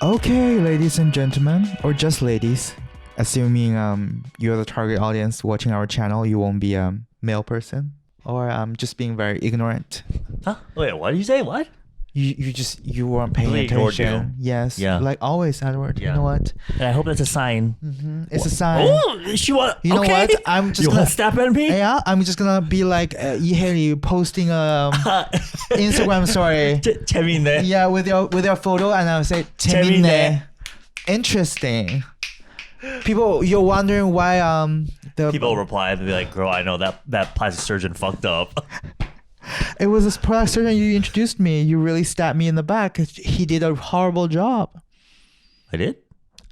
Okay, ladies and gentlemen, or just ladies, assuming you're the target audience watching our channel, you won't be a male person, or just being very ignorant. Huh? Wait, what did you say? What? You weren't paying Really ignored attention. Yes. Yeah. Like always, Edward. Yeah. You know what? And I hope that's a sign. It's a sign. Oh, she want. You know okay. what? I'm just you gonna want to step at me? Yeah, I'm just gonna be like Haley posting Instagram story. 재밌네. Yeah, with your photo, and I'll say 재밌네. Interesting. People, you're wondering why the People reply and be like, "Girl, I know that plastic surgeon fucked up." It was this plastic surgeon you introduced me. You really stabbed me in the back. He did a horrible job. I did?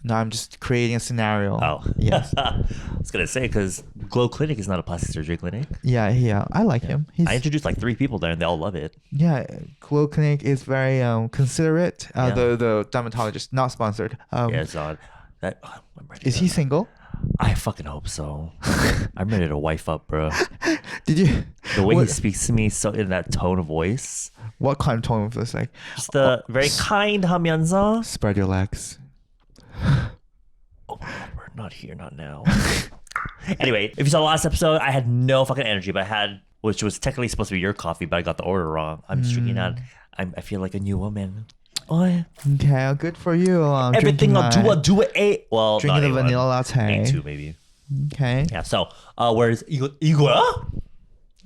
No, I'm just creating a scenario. Oh. Yes. I was going to say, because Glow Clinic is not a plastic surgery clinic. Yeah. I like him. I introduced like 3 people there and they all love it. Yeah, Glow Clinic is very considerate. Yeah. The dermatologist, not sponsored. Yeah, it's odd. I'm ready Is he single? I fucking hope so. I'm ready to wife up, bro. Did you? The way he speaks to me so in that tone of voice. What kind of tone of voice? Like Just the very kind 하면서. Spread your legs. Oh my God, we're not here, not now. Anyway, if you saw the last episode, I had no fucking energy, but I had, which was technically supposed to be your coffee, but I got the order wrong. I'm just drinking that. I feel like a new woman. Oh, okay, good for you. Everything I'll do it. Well, drinking not the vanilla latte. A2 maybe. Okay. Yeah. So, where's 이거야?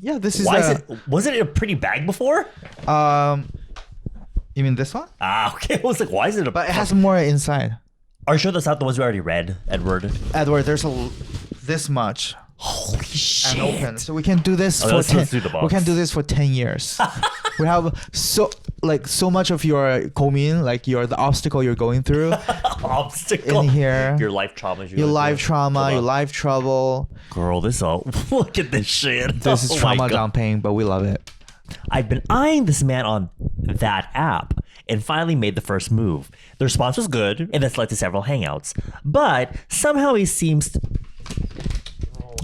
Yeah, this is. Why is it? Was it in a pretty bag before? You mean this one? Ah, okay. I was like, why is it? But it has more inside. Are you sure that's not the ones we already read, Edward? Edward, there's this much. Holy shit! And open, so we can do this for let's 10. do the box. We can do this for 10 years. We have so much of your 고민, like the obstacle you're going through Obstacle in here. Your life trauma. Your life trauma, your life trouble. Girl, this all. Look at this shit. This is Oh my trauma God. dumping, but we love it. I've been eyeing this man on that app and finally made the first move. The response was good, and that's led to several hangouts. But somehow he seems.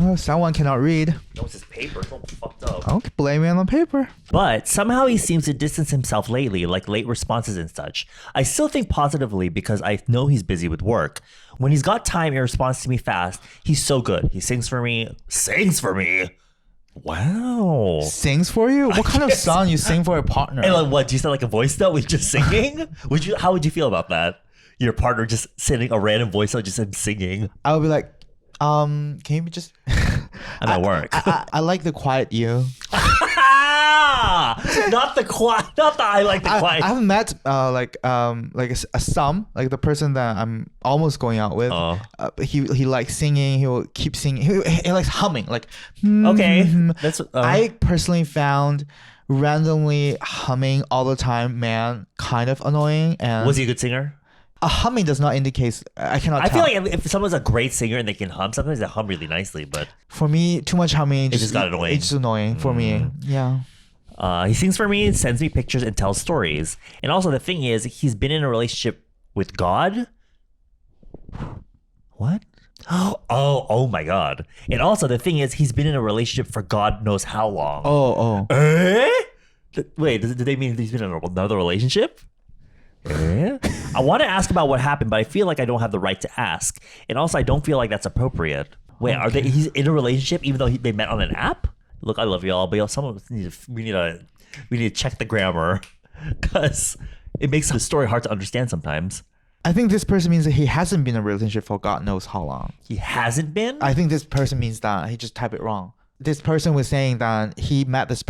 Oh, someone cannot read. No, it's his paper. It's all fucked up. Okay, blame it on the paper. But somehow he seems to distance himself lately, like late responses and such. I still think positively because I know he's busy with work. When he's got time and responds to me fast, he's so good. He sings for me. Sings for me. Wow. Sings for you? What kind of song you sing for a partner? And like, what? Do you sound like a voice note with just singing? How would you feel about that? Your partner just sending a random voice note, just him singing. I would be like, can you just? I'm at work. I like the quiet you. Not the quiet. Not the I like the quiet. I haven't met some like the person that I'm almost going out with. He likes singing. He will keep singing. He likes humming. Like okay, that's. I personally found randomly humming all the time, man, kind of annoying. And was he a good singer? A humming does not indicate. I cannot. I tell. feel like if someone's a great singer and they can hum, sometimes they hum really nicely. But for me, too much humming just got annoying. It's just annoying for me. Yeah. He sings for me, sends me pictures, and tells stories. And also, the thing is, he's been in a relationship with God. What? Oh my God. And also, the thing is, he's been in a relationship for God knows how long. Oh. Wait, do they mean he's been in another relationship? I want to ask about what happened, but I feel like I don't have the right to ask. And also, I don't feel like that's appropriate. Wait, okay. He's in a relationship even though they met on an app? Look, I love y'all, but we need to check the grammar because it makes the story hard to understand sometimes. I think this person means that he hasn't been in a relationship for God knows how long. He hasn't been? I think this person means that he just typed it wrong. This person was saying that he met this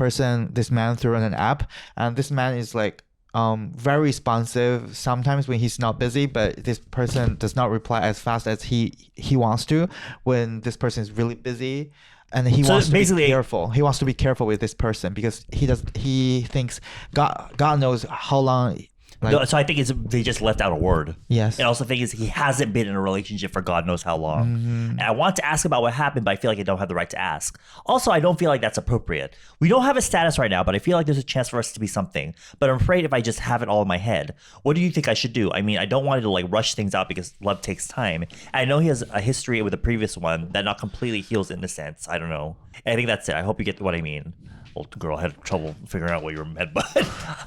man through an app, and this man is like very responsive sometimes when he's not busy, but this person does not reply as fast as he wants to when this person is really busy. And he wants to be careful. He wants to be careful with this person because he thinks God knows how long. Like, no, so I think they just left out a word. Yes. And also the thing is he hasn't been in a relationship for God knows how long. Mm-hmm. And I want to ask about what happened, but I feel like I don't have the right to ask. Also, I don't feel like that's appropriate. We don't have a status right now, but I feel like there's a chance for us to be something. But I'm afraid if I just have it all in my head, what do you think I should do? I mean, I don't want to like rush things out because love takes time. And I know he has a history with a previous one that not completely heals innocence. I don't know. I think that's it. I hope you get what I mean. old girl had trouble figuring out what you were meant, but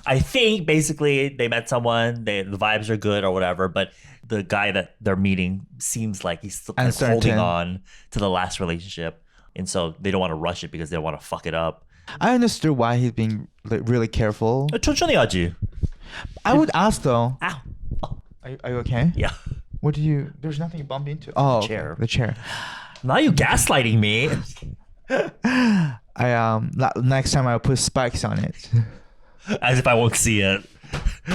I think basically they met someone, the vibes are good or whatever, but the guy that they're meeting seems like he's still kind of holding on to the last relationship, and so they don't want to rush it because they don't want to fuck it up. I understood why he's being like really careful. 천천히 하지. I would ask though. Ow. Oh. Are you okay? Yeah. What did you? There's nothing you bumped into. Oh, chair. The chair. Now you gaslighting me. I next time I'll put spikes on it. As if I won't see it.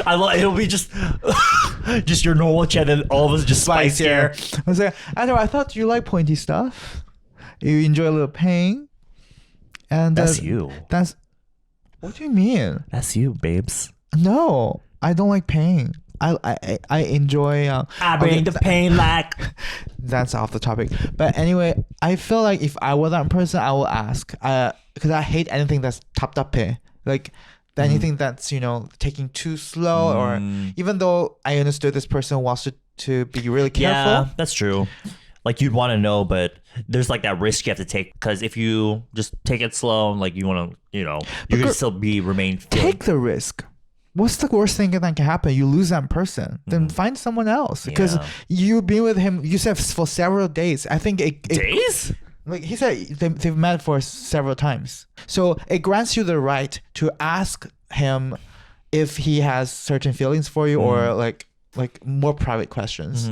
It'll be just your normal chair, then all of us just spikes here. I was like, I thought you like pointy stuff. You enjoy a little pain. And that's you. That's what do you mean? That's you, babes. No, I don't like pain. I enjoy. I bring the pain like. That's off the topic. But anyway, I feel like if I were that person, I will ask. Because I hate anything that's topped up here. Like anything that's taking too slow, or even though I understood this person wants to be really careful. Yeah, that's true. Like you'd want to know, but there's like that risk you have to take, because if you just take it slow, like you want to, you're gonna still remain. Take the risk. What's the worst thing that can happen? You lose that person. Then find someone else, because you've been with him. You said for several days. I think days. Like he said, they've met for several times. So it grants you the right to ask him if he has certain feelings for you, or like more private questions.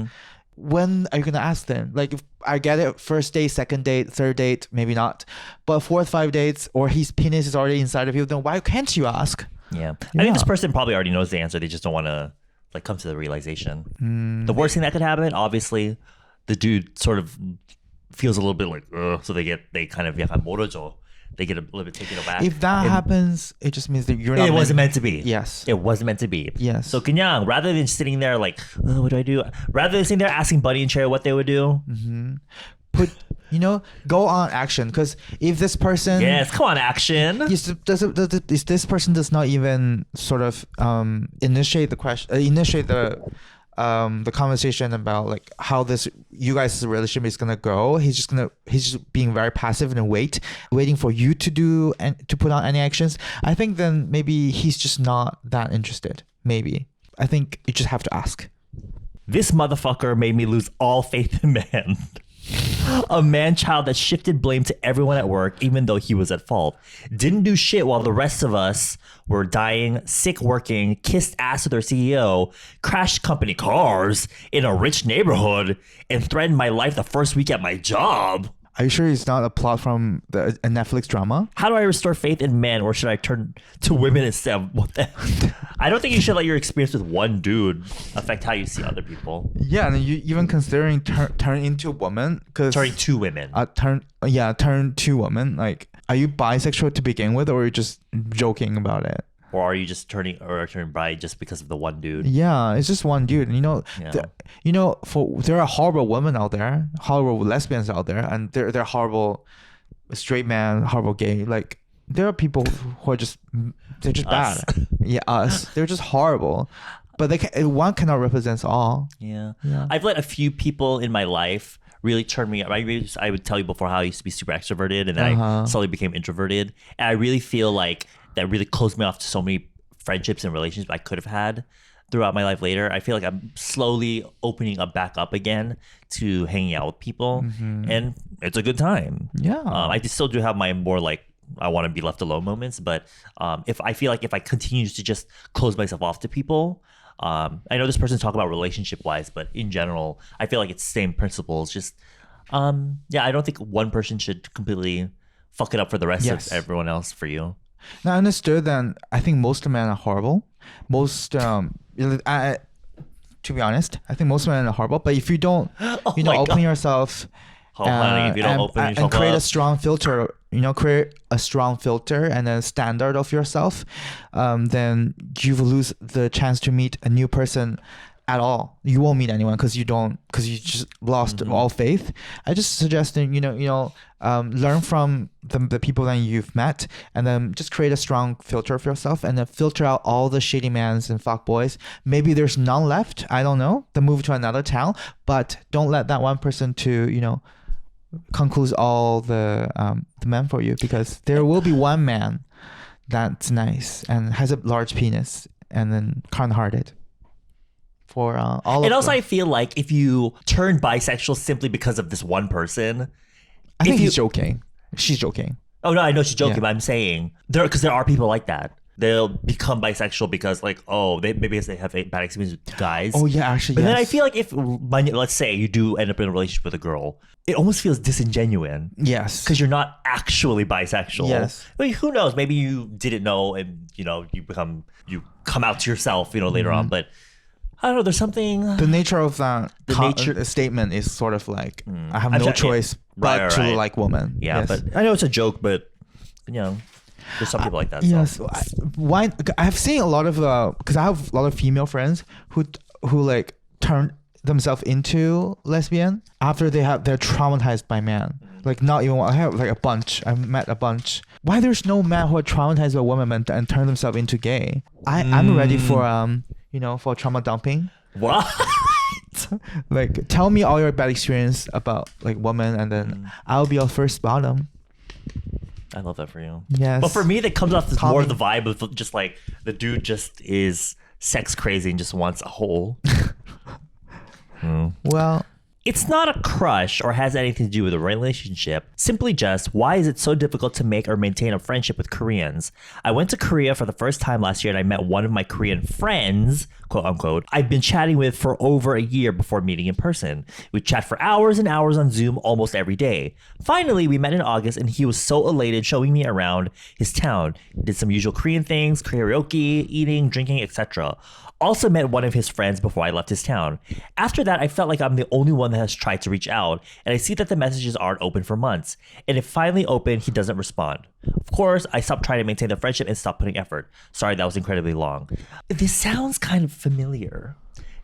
When are you gonna ask them? Like, if I get it, first date, second date, third date, maybe not, but 4 or 5 dates, or his penis is already inside of you, then why can't you ask? Yeah, I think this person probably already knows the answer. They just don't want to like come to the realization. The worst thing that could happen, obviously, the dude sort of feels a little bit like, so they kind of 약간 모르죠. They get a little bit taken aback. If that happens, it just means that you're not. It wasn't meant to be. Yes. It wasn't meant to be. Yes. So 그냥, rather than sitting there like, what do I do? Rather than sitting there asking Buddy and Cherry what they would do. Go on action. Because if this person. Yes, come on, action. If this person does not even sort of initiate the question, initiate the conversation about like how you guys' relationship is gonna go. He's just being very passive and waiting for you to do and to put on any actions. I think then maybe he's just not that interested. Maybe. I think you just have to ask. This motherfucker made me lose all faith in men. A man-child that shifted blame to everyone at work, even though he was at fault. Didn't do shit while the rest of us were dying, sick working, kissed ass with our CEO, crashed company cars in a rich neighborhood, and threatened my life the first week at my job. Are you sure it's not a plot from a Netflix drama? How do I restore faith in men, or should I turn to women instead? What the? I don't think you should let your experience with one dude affect how you see other people. Yeah, and you even considering turn into a woman, because turning to women. Turn to women. Like, are you bisexual to begin with, or are you just joking about it? Or are you just turning bi just because of the one dude? Yeah, it's just one dude. There are horrible women out there, horrible lesbians out there, and they're horrible straight man, horrible gay. Like, there are people who are they're just bad. Yeah, us. They're just horrible. But one cannot represent all. Yeah. I've let a few people in my life really turn me up. I would tell you before how I used to be super extroverted, and then I slowly became introverted. And I really feel like that really closed me off to so many friendships and relationships I could have had throughout my life later. I feel like I'm slowly opening back up again to hanging out with people, and it's a good time. Yeah. I still do have my more like I want to be left alone moments, but if I feel like if I continue to just close myself off to people, I know this person's talking about relationship wise, but in general, I feel like it's the same principles. Just I don't think one person should completely fuck it up for the rest of everyone else for you. Now, I understood that I think most men are horrible. Most, to be honest, I think most men are horrible. But if you don't, open yourself and create a strong filter, create a strong filter and a standard of yourself, then you will lose the chance to meet a new person at all. You won't meet anyone because you just lost all faith. I just suggest that learn from the people that you've met, and then just create a strong filter for yourself, and then filter out all the shitty mans and fuck boys. Maybe there's none left, I don't know, then move to another town, but don't let that one person to conclude all the men for you, because there will be one man that's nice and has a large penis and then kind-hearted for all of And also, them. I feel like if you turn bisexual simply because of this one person, I think if you- he's joking. She's joking. oh no, I know she's joking, Yeah. but I'm saying because there are people like that. They'll become bisexual because like, oh, maybe because they have a bad experience with guys. Oh yeah, actually, But yes. then I feel like if, let's say you do end up in a relationship with a girl, it almost feels disingenuous yes. because you're not actually bisexual. Yes. I mean, who knows? Maybe you didn't know, and you come out to yourself, later on. But I don't know. There's something. The nature of that nature- statement is sort of like I have I'm no sure- choice but right, to right. like women. Yeah, Yes. but I know it's a joke, but there's some people like that. So. Yes, why? I've seen a lot of because I have a lot of female friends who like turn themselves into lesbian after they're traumatized by men. Like not even one. I have like a bunch. I've met a bunch. Why there's no men who are traumatized by women and turn themselves into gay? I'm ready for for trauma dumping. What? Like tell me all your bad experience about like women, and then I'll be your first bottom. I love that for you. Yes. But for me, that comes off as Call more me. of the vibe of just like the dude just is sex crazy and just wants a hole. Well, It's not a crush or has anything to do with a relationship. Simply just, why is it so difficult to make or maintain a friendship with Koreans? I went to Korea for the first time last year and I met one of my Korean friends, quote unquote, I've been chatting with for over a year before meeting in person. We chat for hours and hours on Zoom almost every day. Finally, we met in August and he was so elated showing me around his town. Did some usual Korean things, karaoke, eating, drinking, etc. Also met one of his friends before I left his town. After that, I felt like I'm the only one that has tried to reach out, and I see that the messages aren't open for months. And if finally open, he doesn't respond. Of course, I stopped trying to maintain the friendship and stopped putting effort. Sorry, that was incredibly long. This sounds kind of familiar,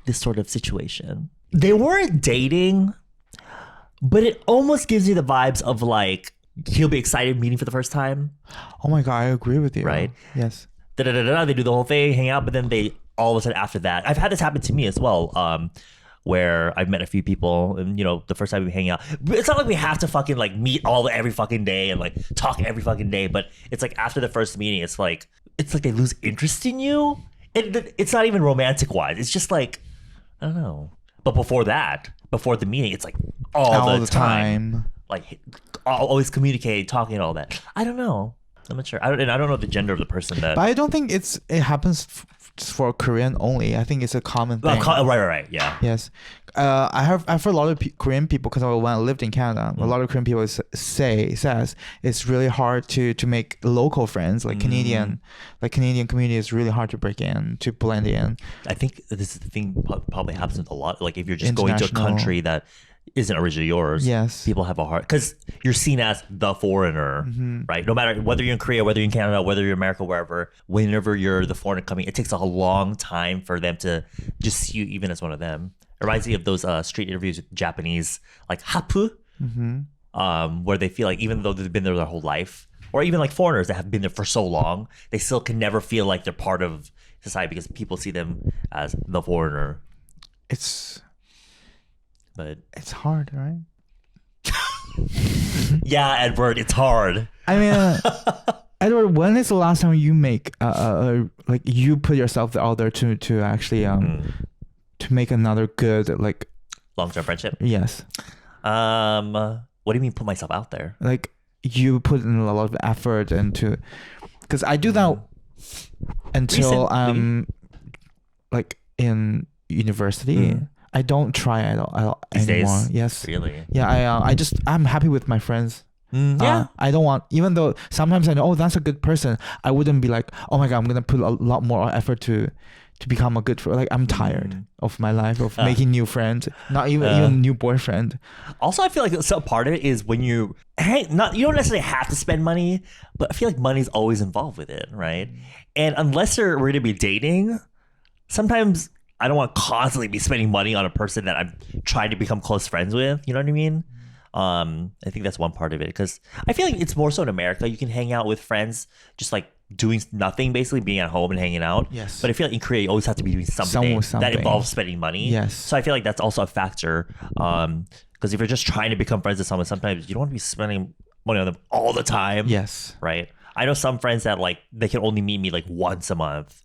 this sort of situation. They weren't dating, but it almost gives you the vibes of like, he'll be excited meeting for the first time. oh my god, I agree with you. Right. Yes. Da-da-da-da, they do the whole thing, hang out, but then they all of a sudden after that, I've had this happen to me as well, where I've met a few people and the first time we hang out, it's not like we have to fucking like meet every fucking day and like talk every fucking day, but it's like after the first meeting, it's like they lose interest in you. It's not even romantic wise, it's just like, I don't know. But before the meeting, it's like all the time. Like always communicating, talking and all that. I don't know. I'm not sure. I don't know the gender of the person that. But I don't think it happens for Korean only. I think it's a common thing. Right. Yeah. Yes. I have a lot of Korean people, because when I lived in Canada, a lot of Korean people says it's really hard to make local friends, like Canadian community is really hard to break in, to blend in. I think this is the thing probably happens with a lot. Like if you're just going to a International. country that isn't originally yours, Yes. people have a hard, because you're seen as the foreigner, right? No matter whether you're in Korea, whether you're in Canada, whether you're in America, wherever, whenever you're the foreigner coming, it takes a long time for them to just see you even as one of them. It reminds me of those street interviews with Japanese, like hapu, where they feel like even though they've been there their whole life, or even like foreigners that have been there for so long, they still can never feel like they're part of society because people see them as the foreigner. But It's hard, right? yeah, Edward, it's hard. I mean, Edward, when is the last time you make like you put yourself out there to actually to make another good, like, Long-term friendship. yes, What do you mean put myself out there? like you put in a lot of effort into, because I do that until I'm like in university. I don't try at all These anymore. days? Yes. Really? Yeah. I'm happy with my friends. Yeah. I don't want, even though sometimes I know, oh, that's a good person, I wouldn't be like, oh my god, I'm gonna put a lot more effort to become a good friend. Like, I'm tired of my life of making new friends, not even new boyfriend. Also, I feel like so part of it is when you you don't necessarily have to spend money, but I feel like money's always involved with it, right? And unless we're going to be dating, sometimes I don't want to constantly be spending money on a person that I'm trying to become close friends with. You know what I mean? I think that's one part of it, because I feel like it's more so in America. You can hang out with friends just like doing nothing, basically being at home and hanging out. Yes. But I feel like in Korea, you always have to be doing something that involves spending money. Yes. So I feel like that's also a factor. Because if you're just trying to become friends with someone, sometimes you don't want to be spending money on them all the time. Yes. Right. I know some friends that like they can only meet me like once a month.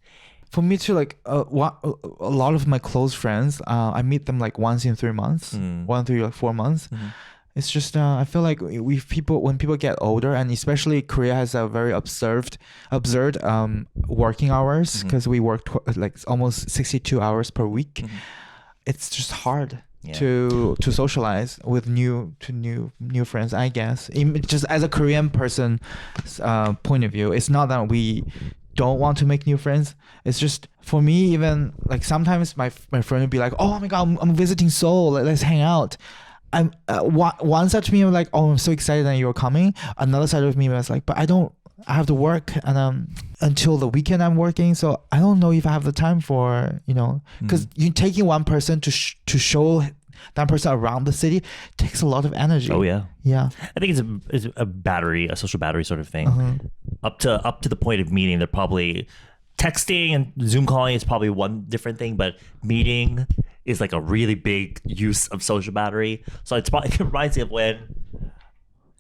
For me too, like a lot of my close friends, I meet them like once in 3 months, 1 through like 4 months. It's just I feel like when people get older, and especially Korea has a very absurd working hours, because we work like almost 62 hours per week. It's just hard to socialize with new friends, I guess. Just as a Korean person point of view, it's not that we don't want to make new friends. It's just, for me, even like sometimes my friend would be like, oh my god, I'm visiting Seoul, let's hang out. I'm one side of me was like, oh, I'm so excited that you're coming. Another side of me was like, but I have to work, and until the weekend I'm working, so I don't know if I have the time for, because you taking one person to show that person around the city takes a lot of energy. Oh yeah. I think it's a social battery sort of thing. Up to the point of meeting, they're probably texting and Zoom calling is probably one different thing, but meeting is like a really big use of social battery. So it reminds me of when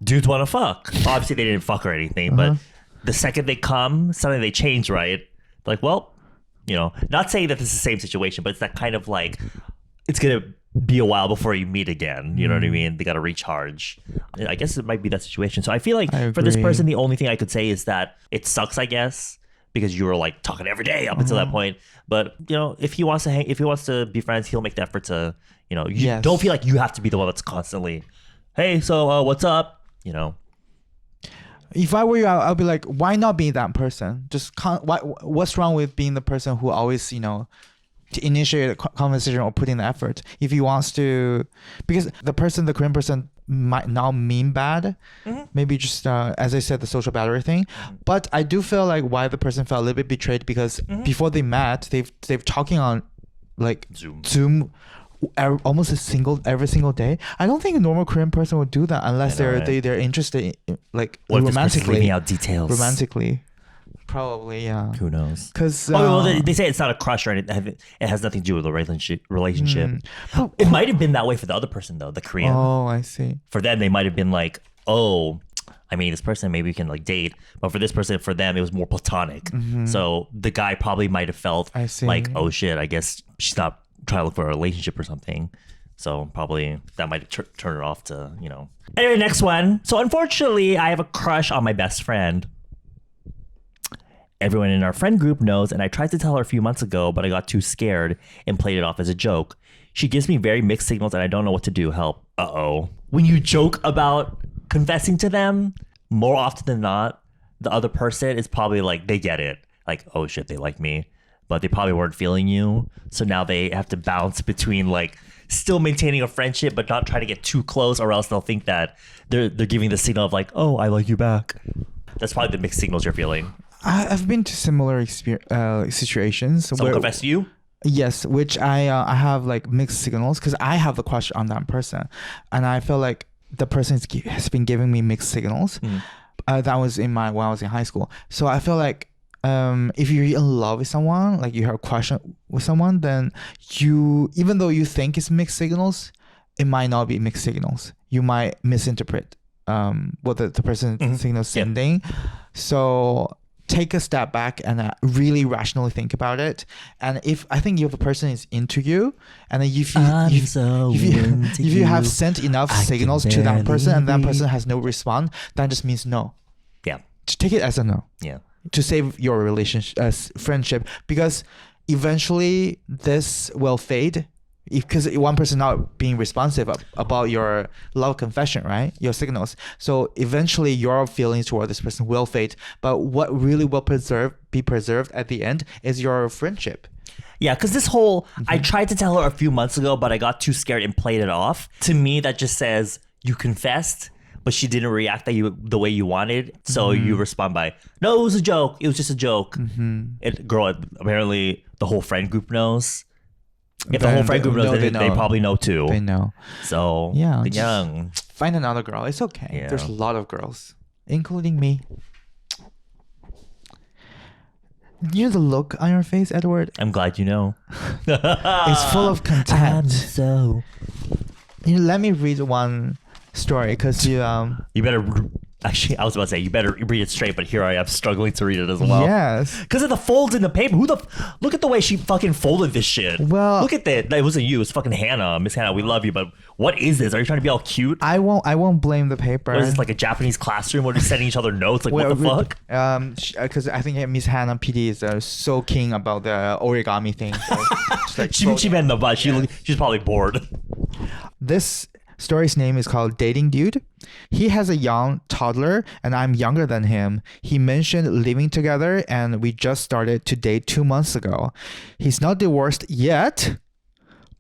dudes want to fuck. Obviously they didn't fuck or anything, but the second they come, suddenly they change, right? Like, well, not saying that this is the same situation, but it's that kind of like, it's gonna be a while before you meet again. You know what I mean? They gotta recharge. I guess it might be that situation. So I feel like for this person, the only thing I could say is that it sucks, I guess, because you were like talking every day up until that point. But if he wants to be friends, he'll make the effort to, you don't feel like you have to be the one that's constantly, hey, so what's up? If I were you, I'll be like, why not be that person? Just what's wrong with being the person who always, to initiate a conversation or put in the effort? If he wants to, because the Korean person might not mean bad, maybe just as I said, the social battery thing. But I do feel like why the person felt a little bit betrayed, because before they met, they've talking on like Zoom almost every single day. I don't think a normal Korean person would do that unless they're interested in, like, what romantically. Leaving out details. Romantically. Probably, yeah. Who knows? Because they say it's not a crush or anything. It has nothing to do with the relationship. It might have been that way for the other person though, the Korean. Oh, I see. For them, they might have been like, oh, I mean, this person maybe we can like date, but for this person, for them, it was more platonic. So the guy probably might have felt like, oh shit, I guess she's not trying to look for a relationship or something. So probably that might turn it off to, Anyway, next one. So unfortunately, I have a crush on my best friend. Everyone in our friend group knows, and I tried to tell her a few months ago, but I got too scared and played it off as a joke. She gives me very mixed signals and I don't know what to do. Help. Uh-oh. When you joke about confessing to them, more often than not, the other person is probably like, they get it. Like, oh shit, they like me. But they probably weren't feeling you. So now they have to bounce between like still maintaining a friendship, but not trying to get too close, or else they'll think that they're giving the signal of like, oh, I like you back. That's probably the mixed signals you're feeling. I've been to similar situations. Someone confessed to you? Yes, which I have like mixed signals, because I have a crush on that person, and I feel like the person has been giving me mixed signals. That was when I was in high school. So I feel like if you're in love with someone, like you have a crush with someone, then even though you think it's mixed signals, it might not be mixed signals. You might misinterpret what the person signal sending. So take a step back and really rationally think about it. And if the person is into you, and then if you have sent enough signals to that person and that person has no response, that just means no. Yeah. To take it as a no. Yeah. To save your relationship, friendship, because eventually this will fade. Because one person not being responsive about your love confession, right? Your signals. So eventually your feelings toward this person will fade. But what really will be preserved at the end is your friendship. Yeah, because this whole, I tried to tell her a few months ago, but I got too scared and played it off. To me, that just says you confessed, but she didn't react the way you wanted. So you respond by, no, it was a joke. It was just a joke. Girl, apparently the whole friend group knows. If the whole friend group knows, they probably know too. They know. So, young. Find another girl. It's okay. Yeah. There's a lot of girls, including me. You know the look on your face, Edward? I'm glad you know. It's full of contempt. So. Let me read one story, because you better Actually, I was about to say, you better read it straight, but here I am struggling to read it as well. Yes. Because of the folds in the paper. Look at the way she fucking folded this shit. Well, look at that. It wasn't you. It's fucking Hannah. Miss Hannah, we love you, but what is this? Are you trying to be all cute? I won't blame the paper. What is this, like a Japanese classroom where they're sending each other notes? Like, what the fuck? Because I think Miss Hannah PD is so keen about the origami thing. So just like she meant the butt. She's probably bored. This story's name is called Dating Dude. He has a young toddler and I'm younger than him. He mentioned living together and we just started to date 2 months ago. He's not divorced yet,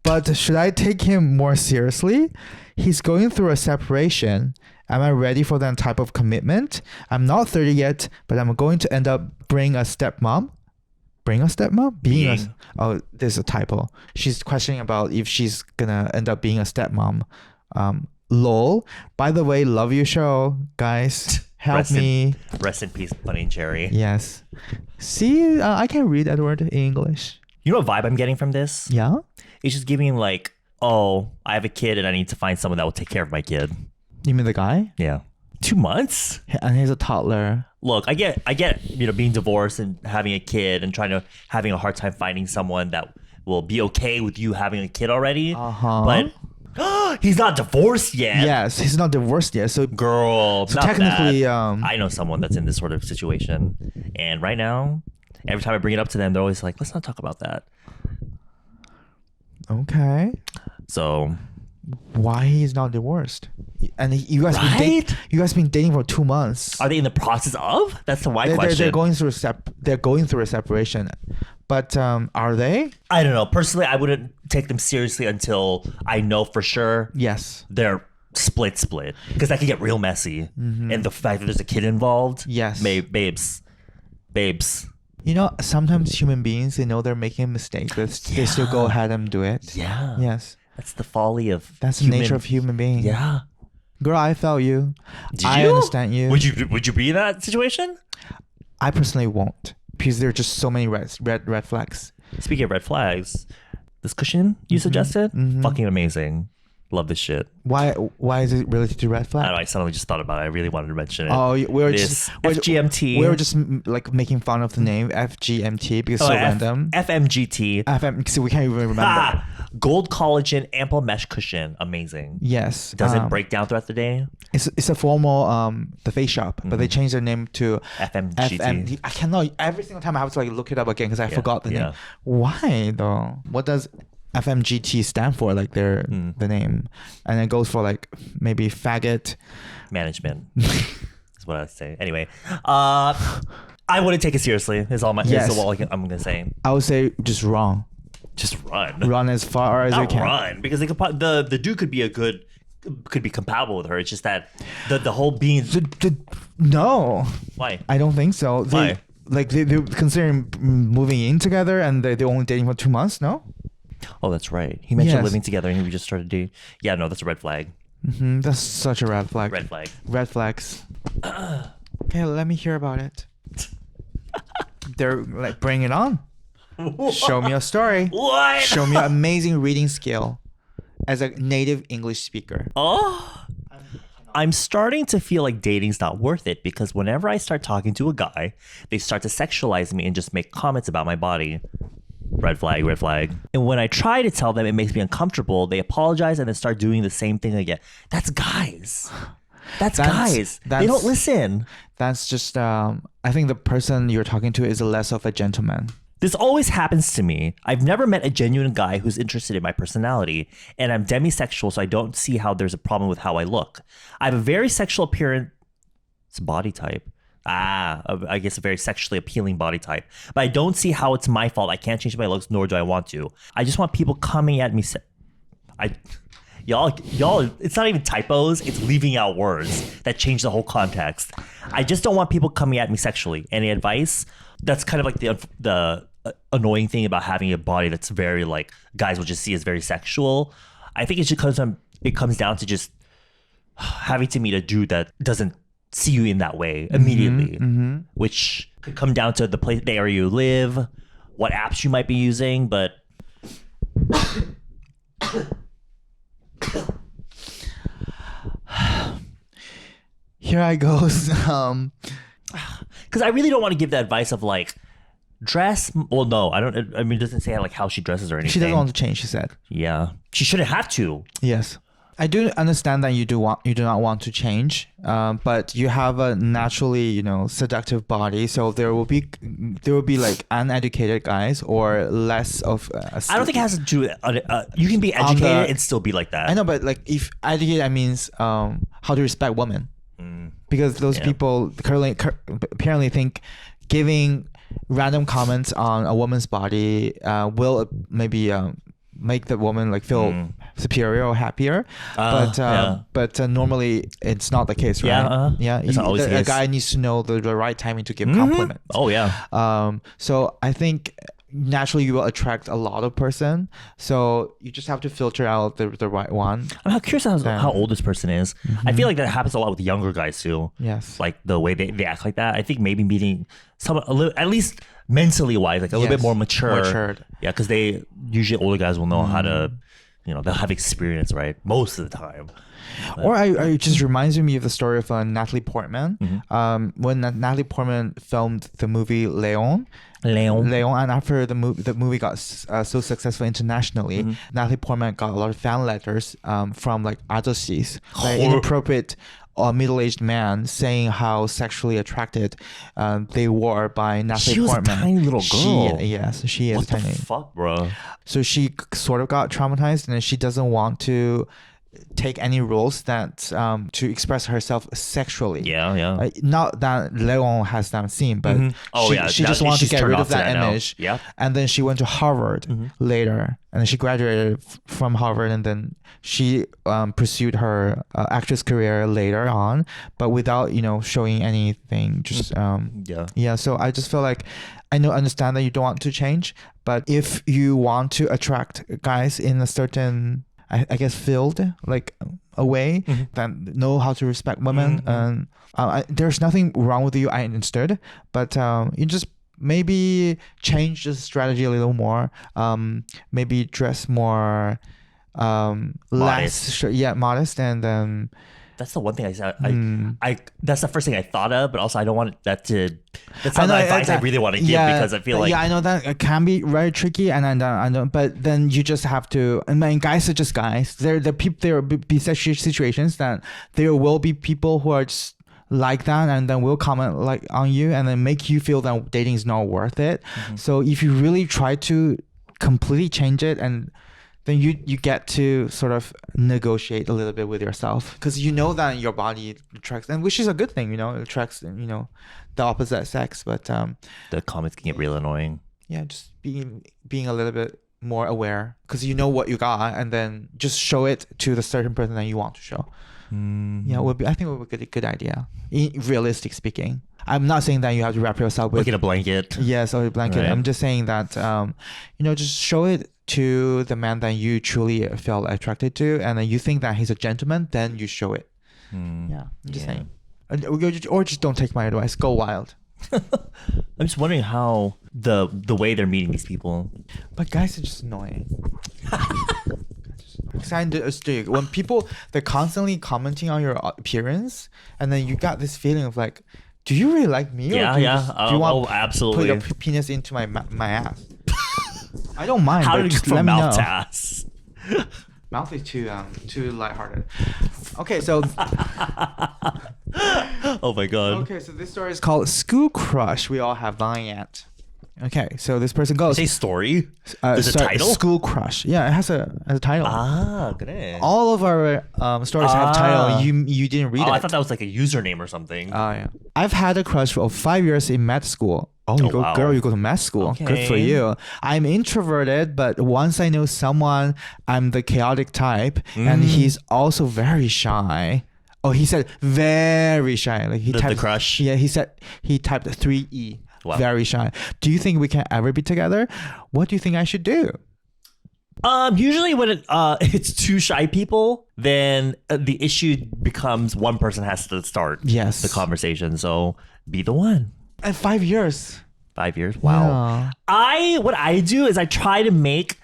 but should I take him more seriously? He's going through a separation. Am I ready for that type of commitment? I'm not 30 yet, but I'm going to end up bringing a stepmom. Oh, there's a typo. She's questioning about if she's gonna end up being a stepmom. Lol. By the way, love your show, guys. Help me. Rest in peace, Bunny and Cherry. Yes. See, I can read Edward in English. You know what vibe I'm getting from this? Yeah? It's just giving like, oh, I have a kid and I need to find someone that will take care of my kid. You mean the guy? Yeah. 2 months? And he's a toddler. Look, I get, being divorced and having a kid and having a hard time finding someone that will be okay with you having a kid already. But he's not divorced yet. Yes, he's not divorced yet. So girl, so not technically, that. I know someone that's in this sort of situation, and right now, every time I bring it up to them, they're always like, "Let's not talk about that." Okay. So, why he's not divorced? And you guys been dating for 2 months. Are they in the process of? That's the why question. They're going through a separation. But are they? I don't know. Personally, I wouldn't take them seriously until I know for sure. Yes. They're split. Because that could get real messy. Mm-hmm. And the fact that there's a kid involved. Yes. Babes. You know, sometimes human beings, they know they're making a mistake, but they still go ahead and do it. Yeah. Yes. That's the folly of That's the nature of human beings. Yeah. Girl, I felt you. Did I you? understand you. Would you be in that situation? I personally won't. Because there are just so many red flags. Speaking of red flags, this cushion you suggested, fucking amazing. Love this shit. Why is it related to red flag? I don't know. I suddenly just thought about it. I really wanted to mention it. Oh, we were FGMT. We were just like making fun of the name FGMT because it's so random. FMGT. So we can't even remember. Gold collagen ample mesh cushion. Amazing. Yes. Does it break down throughout the day? It's a formal the face shop, but they changed their name to FMGT. I cannot. Every single time I have to like look it up again because I forgot the name. Why though? What does FMGT stand for? Like the name, and it goes for like maybe faggot management. Is what I would say. Anyway, I wouldn't take it seriously. Is all I'm gonna say. I would say just wrong. Just run. Run as far as you can. Run because they could, the dude could be compatible with her. It's just that the whole being. No. Why? I don't think so. Why? They're considering moving in together and they're only dating for 2 months. No. Oh, that's right. He mentioned living together and we just started dating. Yeah, no, that's a red flag. Mm-hmm. That's such a red flag. Red flag. Red flags. Okay, let me hear about it. They're like, bring it on. Show me a story. What? Show me an amazing reading skill as a native English speaker. Oh, I'm starting to feel like dating's not worth it because whenever I start talking to a guy, they start to sexualize me and just make comments about my body. Red flag, red flag. And when I try to tell them it makes me uncomfortable, they apologize and then start doing the same thing again. That's guys. That's guys. They don't listen. That's just, I think the person you're talking to is less of a gentleman. This always happens to me. I've never met a genuine guy who's interested in my personality, and I'm demisexual, so I don't see how there's a problem with how I look. I have a very sexual appearance body type. I guess a very sexually appealing body type. But I don't see how it's my fault. I can't change my looks, nor do I want to. I just want people coming at me. Y'all, it's not even typos. It's leaving out words that change the whole context. I just don't want people coming at me sexually. Any advice? That's kind of like the annoying thing about having a body that's very like guys will just see as very sexual. I think it comes down to just having to meet a dude that doesn't see you in that way immediately, which could come down to the area you live, what apps you might be using, but here I goes. Because I really don't want to give the advice of like dress. Well, no, I don't. I mean, it doesn't say like how she dresses or anything. She doesn't want to change, she said. Yeah, she shouldn't have to. Yes. I do understand that you do not want to change, but you have a naturally, seductive body. So there will be like uneducated guys or less of. I don't think it has to do. You can be educated and still be like that. I know, but like if educated, that means how to respect women, because those people apparently think giving random comments on a woman's body will maybe make the woman like feel superior or happier, but normally it's not the case, right? It's not always the a case. guy needs to know the right timing to give compliments. Oh yeah. So I think naturally you will attract a lot of person, so you just have to filter out the right one. I'm curious how old this person is. I feel like that happens a lot with younger guys too. Yes, like the way they act like that. I think maybe meeting someone a little, at least mentally wise, like a little bit more matured. Yeah, because they usually older guys will know how to, they'll have experience, right? Most of the time. Or it just reminds me of the story of Natalie Portman. When Natalie Portman filmed the movie Leon, and after the movie got so successful internationally, Natalie Portman got a lot of fan letters from like adosis, like inappropriate middle-aged man saying how sexually attracted they were by Natalie Portman. She was a tiny little girl. She is what tiny. What the fuck, bro? So she sort of got traumatized, and she doesn't want to take any roles that to express herself sexually. Not that Leon has that scene, but she just wanted to get rid of that image. Yeah. And then she went to Harvard later, and then she graduated from Harvard, and then she pursued her actress career later on, but without showing anything. Just So I just feel like I understand that you don't want to change, but if you want to attract guys in a certain I guess field, like a way that know how to respect women, and there's nothing wrong with you, I understood, but you just maybe change the strategy a little more, maybe dress more modest. Modest, and then that's the one thing I said. I that's the first thing I thought of, but also I don't want that to. That's not the advice I really want to give, because I feel like I know that it can be very tricky, and I know, but then you just have to. I mean, guys are just guys. There will be such situations that there will be people who are just like that, and then will comment like on you, and then make you feel that dating is not worth it. So if you really try to completely change it, and then you get to sort of negotiate a little bit with yourself, because you know that your body attracts, and which is a good thing, it attracts the opposite sex, but the comments can get real annoying. Just being a little bit more aware, because you know what you got, and then just show it to the certain person that you want to show. I think it would be a good idea, realistic speaking. I'm not saying that you have to wrap yourself with a blanket. Yes, or a blanket. Right. I'm just saying that just show it to the man that you truly feel attracted to, and then you think that he's a gentleman, then you show it. I'm just saying. Or just don't take my advice. Go wild. I'm just wondering how the way they're meeting these people. But guys are just annoying. When people, they're constantly commenting on your appearance, and then you got this feeling of like, do you really like me? Do you want absolutely put your penis into my ass? I don't mind. How did you just go from let me mouth know. to ass? Mouth is too lighthearted. Okay, so. Oh my god. Okay, so this story is called School Crush. We all have Valiant. Okay, so this person goes. Say story. There's a title. School Crush. Yeah, it has a title. Great. All of our stories have title. You didn't read it. I thought that was like a username or something. Yeah. I've had a crush for 5 years in med school. Girl, you go to med school. Okay. Good for you. I'm introverted, but once I know someone, I'm the chaotic type, and he's also very shy. Oh, he said very shy. Like the crush. Yeah, he said he typed 3E. Wow. Very shy. Do you think we can ever be together? What do you think I should do? Usually when it's two shy people, then the issue becomes one person has to start the conversation. So be the one. And 5 years. 5 years. Wow. Yeah. What I do is I try to make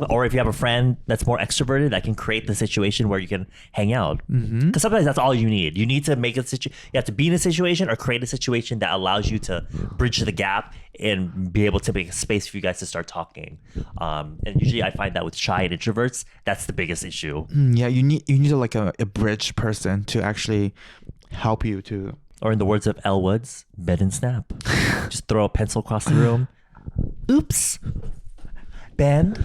or if you have a friend that's more extroverted, that can create the situation where you can hang out. Because sometimes that's all you need. You need to make a situation. You have to be in a situation or create a situation that allows you to bridge the gap and be able to make a space for you guys to start talking. And usually I find that with shy and introverts, that's the biggest issue. Yeah, you need like a bridge person to actually help you to. Or in the words of Elle Woods, bend and snap. Just throw a pencil across the room. Oops. Bend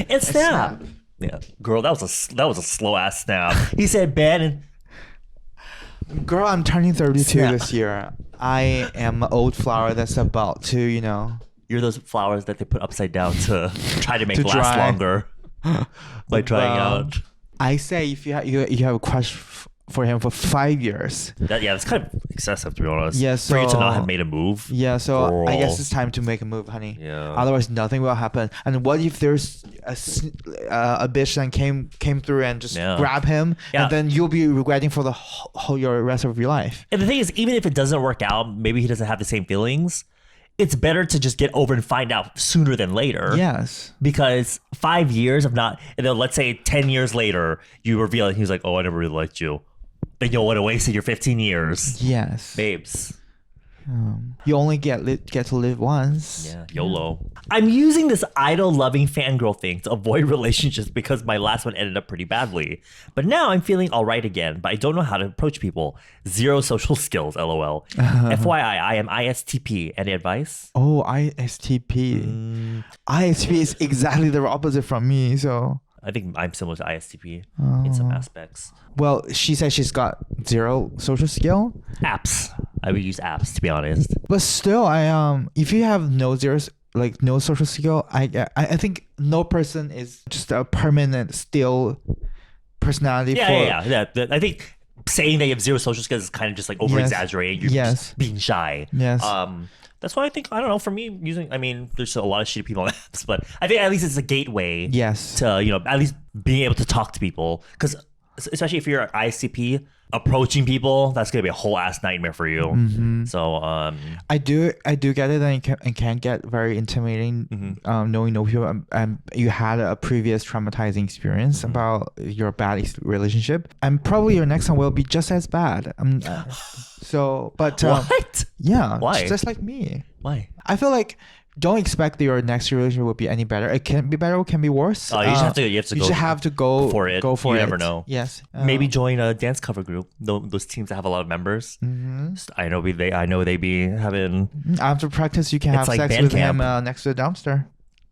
and snap. Yeah, girl, that was a slow ass snap. He said bend and. Girl, I'm turning 32 Snap. this year. I am an old flower that's about to, You're those flowers that they put upside down to try to make To last dry. longer by trying out. I say if you have a crush for him for 5 years. That's kind of excessive, to be honest. Yeah, for you to so- not have made a move. Yeah, so I guess Girl. it's time to make a move, honey. Yeah. Otherwise, nothing will happen. And what if there's a bitch that came through and just Yeah. grab him, Yeah. and then you'll be regretting for the whole your rest of your life. And the thing is, even if it doesn't work out, maybe he doesn't have the same feelings. It's better to just get over and find out sooner than later. Yes. Because 5 years of not, and then let's say 10 years later, you reveal and he's like, oh, I never really liked you. Then you'll want to waste your 15 years. Yes. Babes. You only get to live once. Yeah, YOLO. I'm using this idol-loving fangirl thing to avoid relationships because my last one ended up pretty badly. But now I'm feeling all right again, but I don't know how to approach people. Zero social skills, LOL. FYI, I am ISTP. Any advice? Oh, ISTP. ISTP is exactly the opposite from me. So, I think I'm similar to ISTP in some aspects. well, she said she's got zero social skill, Apps. I would use apps, to be honest. but still, if you have no social skill, I think no person is just a permanent still personality. Yeah. I think saying that you have zero social skills is kind of just like over-exaggerating. You're Yes. just being shy. Yes. That's why I think, I don't know, for me, there's a lot of shitty people on apps, but I think at least it's a gateway Yes. to, at least being able to talk to people. Because especially if you're an ICP, approaching people, that's going to be a whole ass nightmare for you. So, I do get it, and it can get very intimidating. Knowing no people, and you had a previous traumatizing experience about your bad relationship, and probably your next one will be just as bad. But what? yeah, Why? just like me. Why? I feel like don't expect that your next relationship will be any better. It can be better, it can be worse. Oh, you just have to go for it. Go for You it. never know. Yes. Maybe join a dance cover group. Those teams that have a lot of members. I know they be having after practice, you can have like sex band with him camp. next to the dumpster.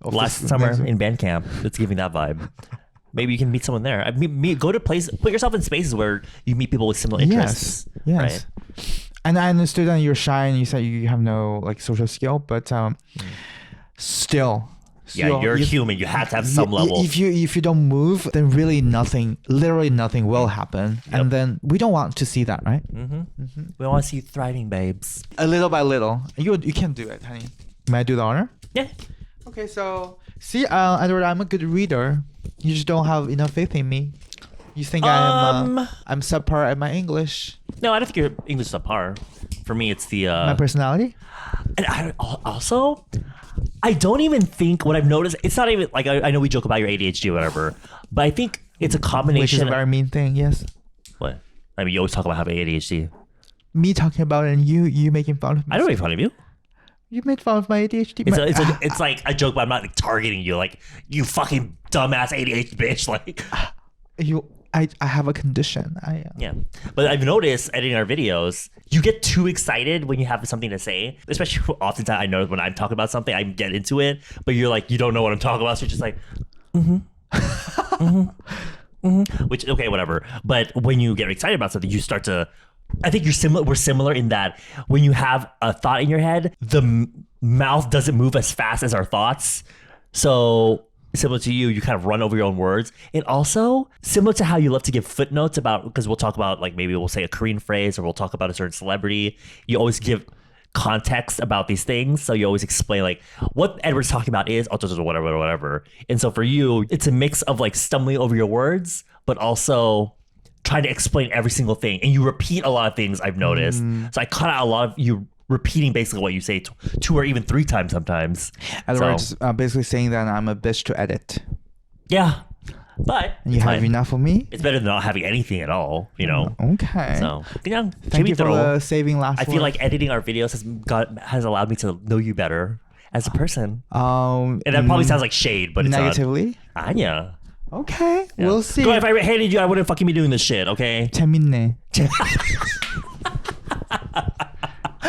last summer in band camp. It's giving that vibe. Maybe you can meet someone there. Go to put yourself in spaces where you meet people with similar interests. Yes. Right? And I understood that you're shy and you said you have no social skill, but still. Yeah, you're human. You have to have some level. If you don't move, then literally nothing will happen. Yep. And then we don't want to see that, right? We want to see you thriving, babes. A little by little. You can do it, honey. May I do the honor? Yeah. Okay, so see, Edward, I'm a good reader. You just don't have enough faith in me. You think I'm subpar at my English? No, I don't think your English is subpar. For me, it's the My personality? And I don't even think what I've noticed. It's not even like I know we joke about your ADHD or whatever, but I think it's a combination. Which is a very mean thing, yes. What? I mean, you always talk about having ADHD. Me talking about it and you making fun of me. I don't make fun of you. You made fun of my ADHD. It's like a joke, but I'm not like targeting you. Like, you fucking dumbass ADHD bitch. Like, I have a condition. yeah. But I've noticed editing our videos, you get too excited when you have something to say. Especially oftentimes I know when I'm talking about something, I get into it, but you're like, you don't know what I'm talking about. So you're just like, which, okay, whatever. But when you get excited about something, you start to, I think we're similar in that when you have a thought in your head, the mouth doesn't move as fast as our thoughts. So similar to you kind of run over your own words. And also similar to how you love to give footnotes about, because we'll talk about, like, maybe we'll say a Korean phrase or we'll talk about a certain celebrity. You always give context about these things. So you always explain, like, what Edward's talking about is whatever. And so for you, it's a mix of like stumbling over your words, but also trying to explain every single thing. And you repeat a lot of things, I've noticed. So I cut out a lot of you repeating basically what you say two or even three times sometimes. Edward's basically saying that I'm a bitch to edit. Yeah, but And you it's have fine. enough of me? It's better than not having anything at all, Okay. So, Thank you for the saving last I feel like editing our videos has allowed me to know you better as a person. And that probably sounds like shade, but it's negatively? not. Anya. Okay, we'll see. Girl, if I hated you, I wouldn't fucking be doing this shit, okay? 재밌네.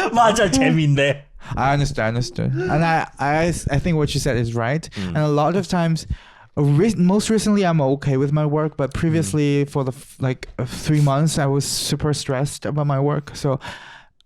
맞아, 재밌네. I understand. And I think what you said is right. And a lot of times, most recently, I'm okay with my work, but previously for the 3 months, I was super stressed about my work. So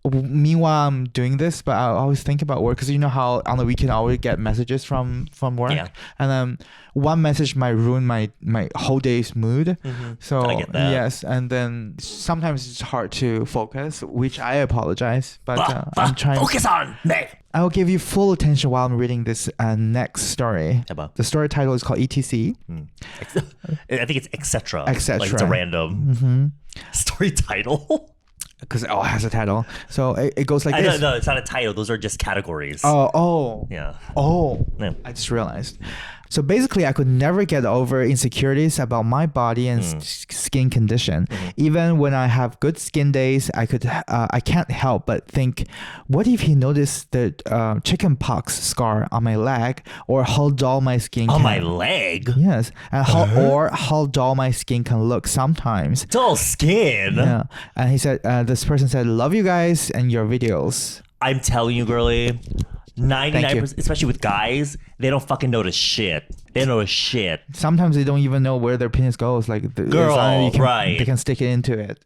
meanwhile, I'm doing this, but I always think about work because you know how on the weekend I always get messages from work, and then one message might ruin my whole day's mood. So I get that. yes, and then sometimes it's hard to focus, which I apologize, but I'm trying. Focus on me. I will give you full attention while I'm reading this next story. The story title is called ETC. I think it's etc. Etc. Like it's a random story title. Because it all has a title. So it goes like this. No, it's not a title. Those are just categories. Yeah. I just realized. So basically, I could never get over insecurities about my body and skin condition. Even when I have good skin days, I can't help but think, what if he noticed the chicken pox scar on my leg, or how dull my skin on my leg? Yes, and how dull my skin can look sometimes. Dull skin? Yeah, and he said, this person said, love you guys and your videos. I'm telling you, girly. 99%, especially with guys, they don't fucking notice shit. They don't notice shit. Sometimes they don't even know where their penis goes. Like, right? They can stick it into it.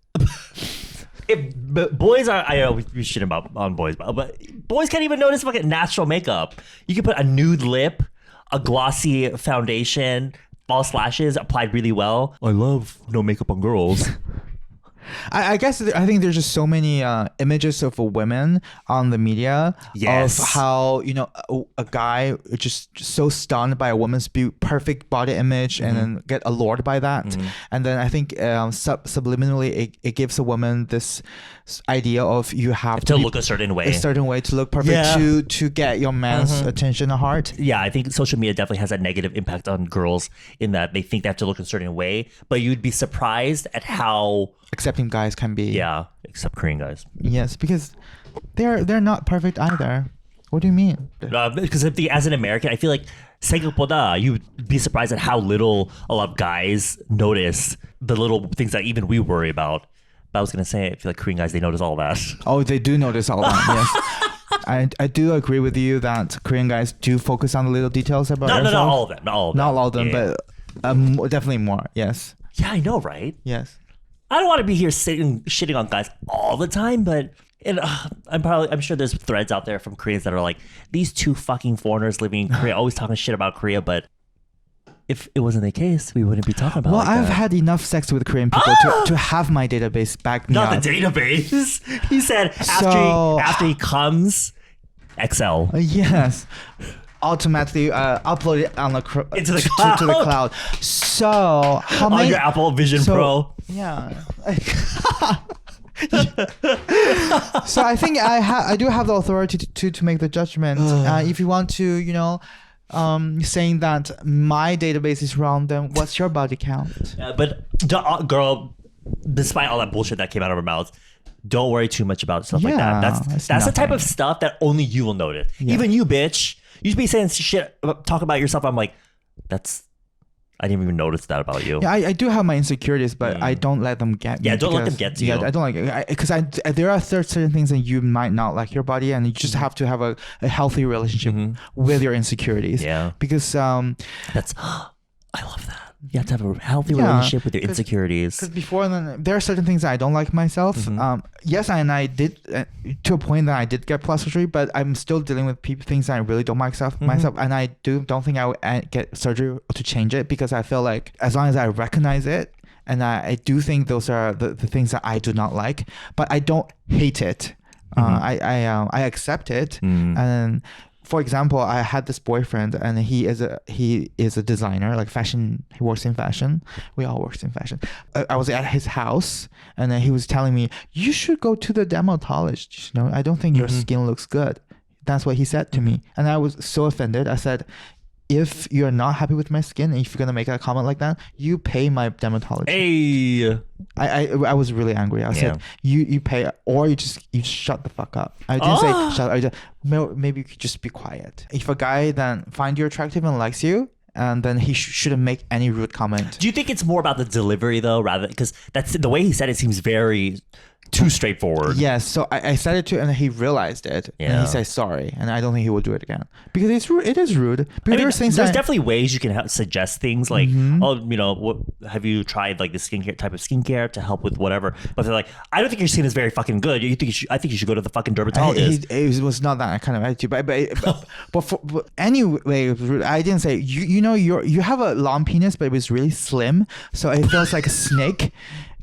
But boys are, I know we shit about on boys, but boys can't even notice fucking natural makeup. You can put a nude lip, a glossy foundation, false lashes applied really well. I love no makeup on girls. I guess I think there's just so many images of women on the media of how, you know, a guy just so stunned by a woman's perfect body image and then get allured by that. And then I think subliminally it gives a woman this idea of you have to look a certain way to look perfect to get your man's attention and heart. Yeah, I think social media definitely has a negative impact on girls in that they think they have to look a certain way, but you'd be surprised at how accepting guys can be. Yeah, except Korean guys. Yes, because they're not perfect either. What do you mean? Because as an American, I feel like 생각보다 you'd be surprised at how little a lot of guys notice the little things that even we worry about. But I was gonna say, I feel like Korean guys, they notice all that. Oh, they do notice all that. Yes. I do agree with you that Korean guys do focus on the little details about ourselves. Not all of them. Not all of them, but definitely more. Yes. Yeah, I know, right? Yes. I don't want to be here shitting on guys all the time, but I'm sure there's threads out there from Koreans that are like, these two fucking foreigners living in Korea always talking shit about Korea, but if it wasn't the case, we wouldn't be talking about it. Well, I've had enough sex with Korean people to have my database back me up. Not the database. He said after he comes, Excel. Yes. Automatically upload it on into the cloud. To the cloud. So how many? On your Apple Vision Pro. Yeah. So I think I do have the authority to make the judgment. If you want to, you know, saying that my database is wrong, then what's your body count? But girl, despite all that bullshit that came out of her mouth, don't worry too much about stuff like that. That's the type of stuff that only you will notice. Yeah. Even you, bitch. You should be saying shit, talk about yourself. I'm like, I didn't even notice that about you. Yeah, I do have my insecurities, but I don't let them get me. Yeah, don't let them get to you. Yeah, I don't like it. Because there are certain things that you might not like your body, and you just have to have a healthy relationship with your insecurities. Yeah. Because I love that. You have to have a healthy relationship with your insecurities. Because before then, there are certain things that I don't like myself. Yes, and I did to a point that I did get plastic surgery, but I'm still dealing with things that I really don't like myself, and I don't think I would get surgery to change it, because I feel like as long as I recognize it, and I do think those are the things that I do not like, but I don't hate it. I accept it, and. For example, I had this boyfriend, and he is a designer, like fashion. He works in fashion. We all work in fashion. I was at his house, and then he was telling me, "You should go to the dermatologist. You know, I don't think your skin looks good." That's what he said to me, and I was so offended. I said, if you're not happy with my skin, and if you're gonna make a comment like that, you pay my dermatologist. Hey. I was really angry. I said you pay, or you just shut the fuck up. I didn't say shut. I just maybe you could just be quiet. If a guy then find you attractive and likes you, and then he shouldn't make any rude comment. Do you think it's more about the delivery though, rather because that's the way he said it seems very too straightforward? Yes, so I said it to him and he realized it. And he said sorry, and I don't think he will do it again because it's rude. It is rude. Because there's definitely ways you can suggest things like, oh, you know, what have you tried like the skincare type of skincare to help with whatever? But they're like, I don't think your skin is very fucking good. I think you should go to the fucking dermatologist. It was not that kind of attitude, but anyway, I didn't say you know you have a long penis, but it was really slim, so it feels like a snake.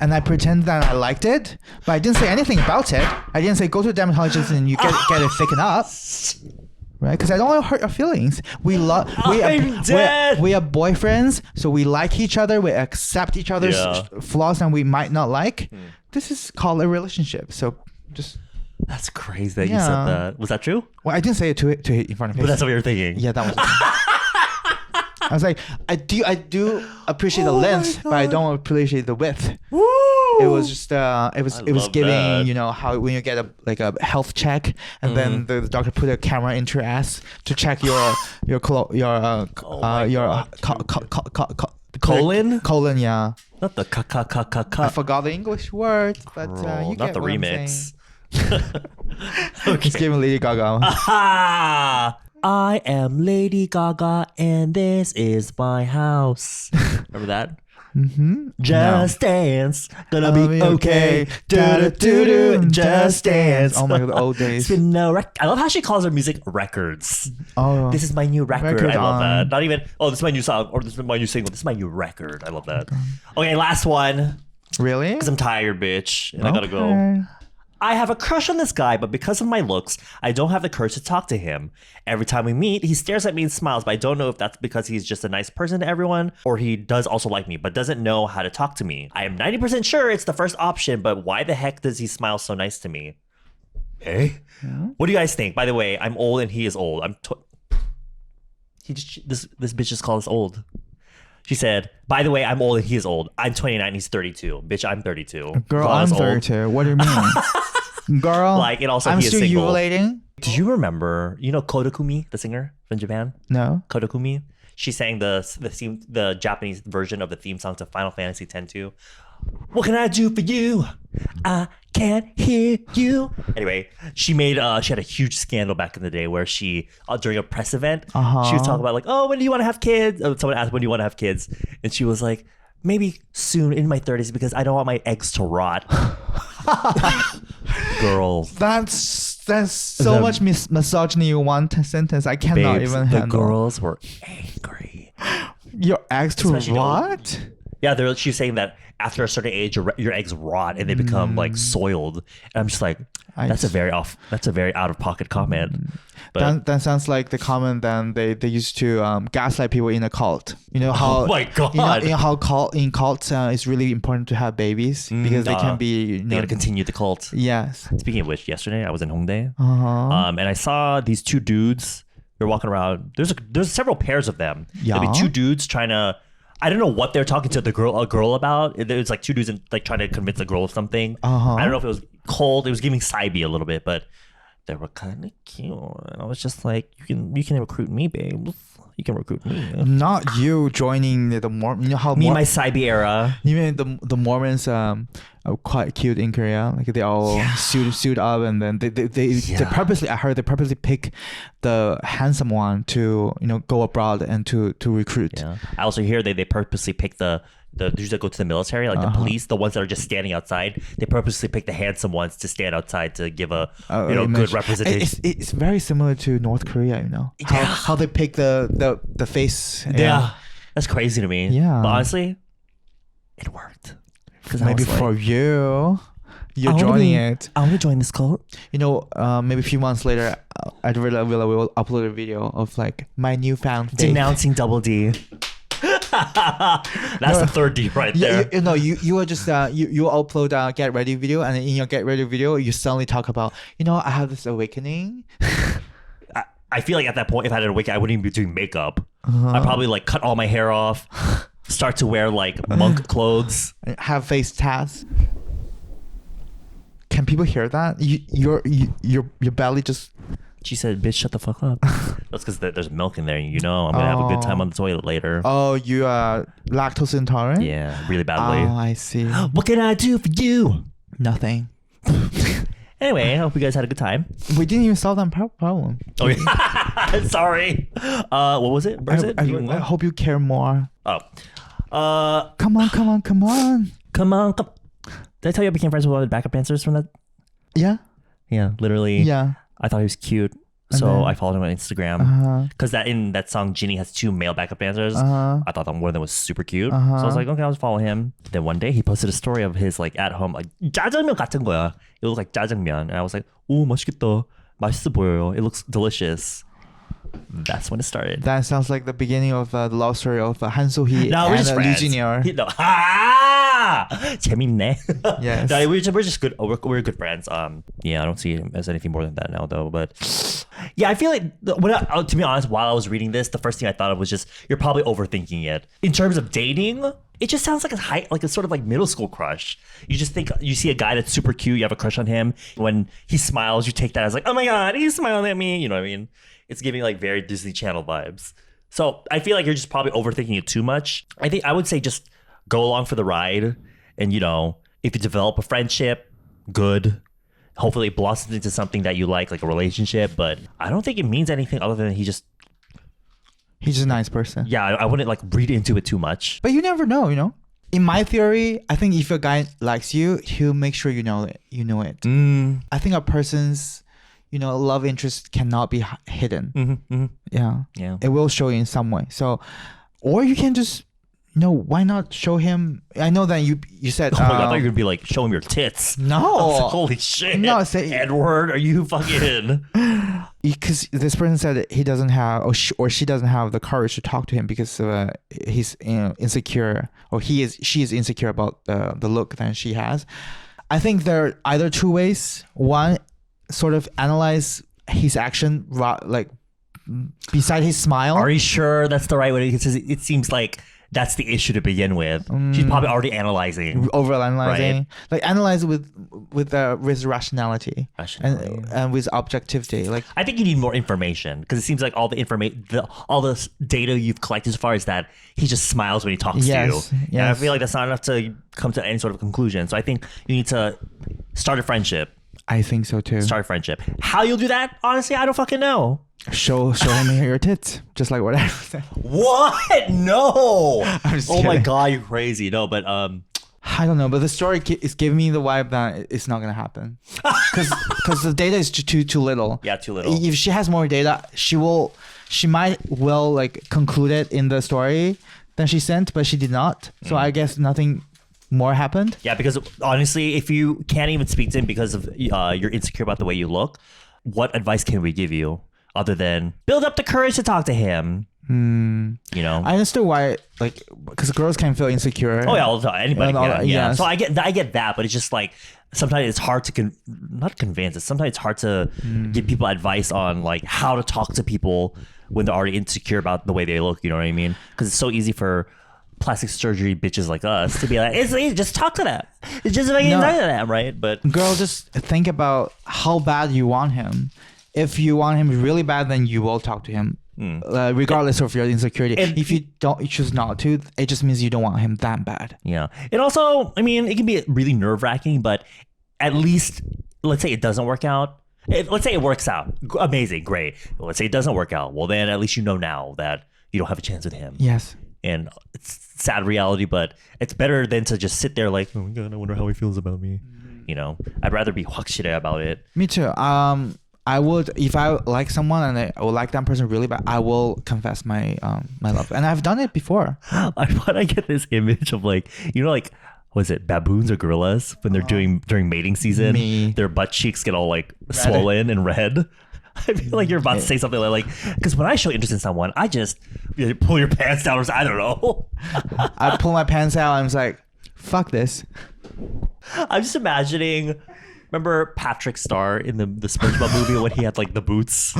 And I pretended that I liked it, but I didn't say anything about it. I didn't say go to a dermatologist and you get it thickened up, right? Because I don't want to hurt your feelings. We are boyfriends, so we like each other. We accept each other's flaws, and we might not like. This is called a relationship. So just. That's crazy that you said that. Was that true? Well, I didn't say it to in front of him. But that's what you were thinking. Yeah, that was. I was like, I do appreciate the length, but I don't appreciate the width. Woo! It was just it was giving that. You know how when you get a health check and then the doctor put a camera into your ass to check your colon, yeah. Not the I forgot the English word, but you not get the what remix. Okay. It's giving Lady Gaga. I am Lady Gaga and this is my house. Remember that? Just dance, gonna be okay. Just dance. Oh my god, the old days. I love how she calls her music records. Oh, this is my new record. I love that. Not even this is my new song or this is my new single. This is my new record. I love that. Okay, last one. Really? Because I'm tired, bitch, and I gotta go. I have a crush on this guy, but because of my looks, I don't have the courage to talk to him. Every time we meet, he stares at me and smiles, but I don't know if that's because he's just a nice person to everyone, or he does also like me, but doesn't know how to talk to me. I am 90% sure it's the first option, but why the heck does he smile so nice to me? Hey? Yeah. What do you guys think? By the way, I'm old and he is old. This bitch just called us old. She said, by the way, I'm old and he is old. I'm 29, he's 32. Bitch, I'm 32. Girl, I'm 32. What do you mean? Girl, like, and also I'm he is still single. ovulating. Do you remember, Kodakumi, the singer from Japan? No. Kodakumi? She sang the Japanese version of the theme song to Final Fantasy X-2. What can I do for you? I can't hear you. Anyway, she had a huge scandal back in the day where she, during a press event, she was talking about like, oh, when do you want to have kids? Someone asked, when do you want to have kids? And she was like, maybe soon in my 30s because I don't want my eggs to rot. Girls. That's so much misogyny in one sentence. I cannot even handle. The girls were angry. Your eggs to rot? Yeah, she's saying that after a certain age, your eggs rot and they become like soiled. And I'm just like, that's a very out of pocket comment. But that sounds like the comment that they used to gaslight people in a cult. You know how? Oh my god! You know how in cults it's really important to have babies because they can be. They gotta continue the cult. Yes. Speaking of which, yesterday I was in Hongdae, and I saw these two dudes. They're walking around. There's several pairs of them. Yeah. There'd be two dudes trying to. I don't know what they're talking to a girl about. It was like two dudes like trying to convince a girl of something. I don't know if it was cold. It was giving Saibi a little bit, but they were kind of cute. And I was just like, you can recruit me, babe. You can recruit me. Not you joining the Mormon. You know how my Saibi era. You mean the Mormons are quite cute in Korea. Like they all suit up, and then they purposely. I heard they purposely pick the handsome one to go abroad and to recruit. Yeah. I also hear they purposely pick the dudes that go to the military, like the police, the ones that are just standing outside. They purposely pick the handsome ones to stand outside to give a good representation. It's very similar to North Korea, how they pick the face. Yeah, that's crazy to me. Yeah, but honestly, it worked. Maybe for you're joining it. I want to join this cult. Maybe a few months later, Edward will upload a video of like my newfound faith. Denouncing Double D. That's the third D right there. You are just you upload a get ready video, and in your get ready video you suddenly talk about I have this awakening. I feel like at that point, if I had an awakening, I wouldn't even be doing makeup. I probably like cut all my hair off, start to wear like monk clothes. Have face tats. Can people hear that? Your belly just. She said, "Bitch, shut the fuck up." That's because there's milk in there. You know, I'm gonna have a good time on the toilet later. Oh, you are lactose intolerant? Yeah, really badly. Oh, I see. What can I do for you? Nothing. Anyway, I hope you guys had a good time. We didn't even solve that problem. Oh yeah, sorry. What was it? I hope you care more. Oh, Come on. come on. Did I tell you I became friends with one of the backup dancers from that? Yeah. Yeah, literally. Yeah. I thought he was cute, so I followed him on Instagram. Because in that song, Ginny has 2 male backup dancers. I thought that one of them was super cute, so I was like, okay, I'll just follow him. Then one day he posted a story of his like at home like 짜장면 같은 거야. It looked like 짜장면, and I was like, 오 맛있겠다, 맛있어 보여요. It looks delicious. That's when it started. That sounds like the beginning of the love story of Han So-hee No, we're just and Lee friends. Junior. 재밌네. Yes. No, we're just good. We're good friends. Yeah, I don't see him as anything more than that now, though. But yeah, I feel like to be honest, while I was reading this, the first thing I thought of was just you're probably overthinking it. In terms of dating, it just sounds like a sort of like middle school crush. You just think you see a guy that's super cute, you have a crush on him. When he smiles, you take that as like, oh my god, he's smiling at me. You know what I mean? It's giving like very Disney Channel vibes. So I feel like you're just probably overthinking it too much. I would say just go along for the ride, and if you develop a friendship, good. Hopefully it blossoms into something that you like a relationship. But I don't think it means anything other than he's just a nice person. Yeah, I wouldn't read into it too much. But you never know, In my theory, I think if a guy likes you, he'll make sure you know it. I think a person's love interest cannot be hidden. Yeah. It will show you in some way. So, or you can just, why not show him? I know that you said. Oh my god, I thought you were gonna be like, show him your tits. No. Holy shit. No, say Edward, are you fucking? Because this person said that he doesn't have, or she doesn't have the courage to talk to him because he's insecure, or she is insecure about the look that she has. I think there are either two ways. One, sort of analyze his action, beside his smile. Are you sure that's the right way? It seems like that's the issue to begin with. She's probably already analyzing, overanalyzing, right? Analyze with rationality, and with objectivity. I think you need more information, because it seems like all the data you've collected so far is that he just smiles when he talks to you. Yes. And I feel like that's not enough to come to any sort of conclusion. So I think you need to start a friendship. I think so too. Start a friendship. How you'll do that? Honestly, I don't fucking know. Show him your tits, just like what I said. What? No. I'm just oh my kidding. god, you're crazy. No, but I don't know, but the story is giving me the vibe that it's not gonna happen, because the data is too little. Yeah, too little. If she has more data, she might conclude it in the story than she sent, but she did not. So I guess nothing more happened. Yeah, because honestly, if you can't even speak to him because of you're insecure about the way you look, what advice can we give you other than build up the courage to talk to him? I understood why, because girls can feel insecure. Oh yeah, all the time. Anybody can. Yeah. Yes. So I get that, but it's just sometimes it's hard to not convince it. Sometimes it's hard to give people advice on how to talk to people when they're already insecure about the way they look. You know what I mean? Because it's so easy for plastic surgery bitches like us to be like, it's easy, just talk to them. It's just like inside of them, right? But girl, just think about how bad you want him. If you want him really bad, then you will talk to him, regardless of your insecurity. If you choose not to, it just means you don't want him that bad. Yeah. And also, I mean, it can be really nerve-wracking, but at least, let's say it doesn't work out. Let's say it works out. Amazing, great. Let's say it doesn't work out. Well, then at least you know now that you don't have a chance with him. Yes. And it's sad reality, but it's better than to just sit there like, oh my god, I wonder how he feels about me. I'd rather be 확실해 about it. Me too. I would, if I like someone and I would like that person really bad, I will confess my love, and I've done it before. I get this image of was it baboons or gorillas when they're during mating season? Their butt cheeks get all swollen and red. I feel like you're about to say something because when I show interest in someone, I just pull your pants down, or I don't know. I pull my pants out and I'm like, fuck this. I'm just imagining Remember Patrick Star in the SpongeBob movie when he had like the boots,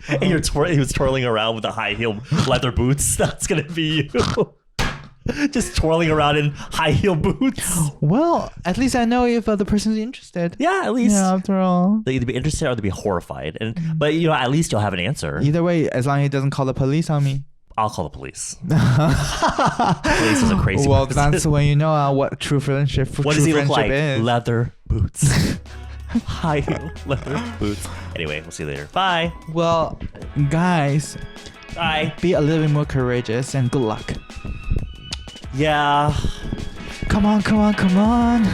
and he was twirling around with the high heel leather boots. That's gonna be you. Just twirling around in high heel boots. Well, at least I know if the person's interested. Yeah, at least. Yeah, after all. They either be interested or they be horrified. But at least you'll have an answer. Either way, as long as he doesn't call the police on me. I'll call the police. Police is a crazy Well, person. that's when you know what true friendship What does he look like? is. Leather boots. High heel leather boots. Anyway, we'll see you later. Bye. Well, guys, Bye. be a little bit more courageous and good luck. Yeah. Come on, come on, come on.